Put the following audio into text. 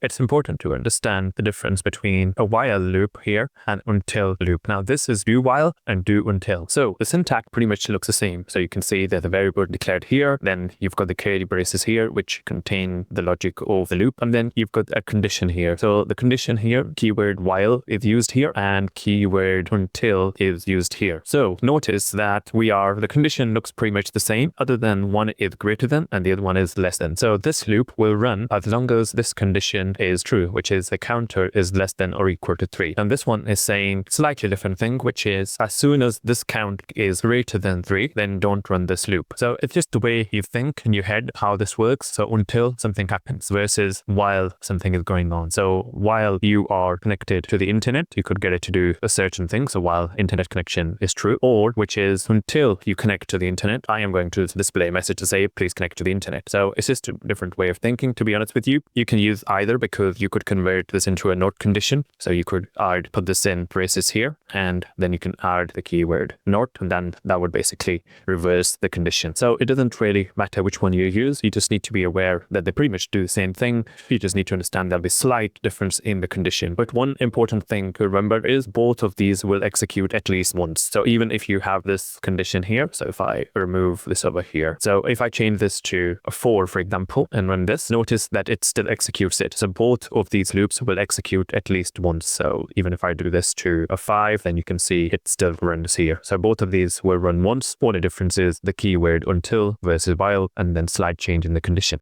it's important to understand the difference between a while loop here and until loop. Now this is do while and do until. So the syntax pretty much looks the same. So you can see that the variable declared here, then you've got the curly braces here, which contain the logic of the loop, and then you've got a condition here. So the condition here, keyword while is used here and keyword until is used here. So notice that the condition looks pretty much the same, other than one is greater than and the other one is less than. So this loop will run as long as this condition is true, which is the counter is less than or equal to 3. And this one is saying slightly different thing, which is as soon as this count is greater than 3, then don't run this loop. So it's just the way you think in your head how this works. So until something happens versus while something is going on. So while you are connected to the internet, you could get it to do a certain thing. So while internet connection is true, or which is until you connect to the internet, I am going to display a message to say, please connect to the internet. So it's just a different way of thinking, to be honest with you. You can use either, because you could convert this into a not condition. So you could put this in braces here, and then you can add the keyword not, and then that would basically reverse the condition. So it doesn't really matter which one you use. You just need to be aware that they pretty much do the same thing. You just need to understand there'll be slight difference in the condition. But one important thing to remember is both of these will execute at least once. So even if you have this condition here, so if I remove this over here, so if I change this to a 4, for example, and run this, notice that it still executes it. So both of these loops will execute at least once. So even if I do this to a 5, then you can see it still runs here. So both of these will run once. All the difference is the keyword until versus while, and then slight change in the condition.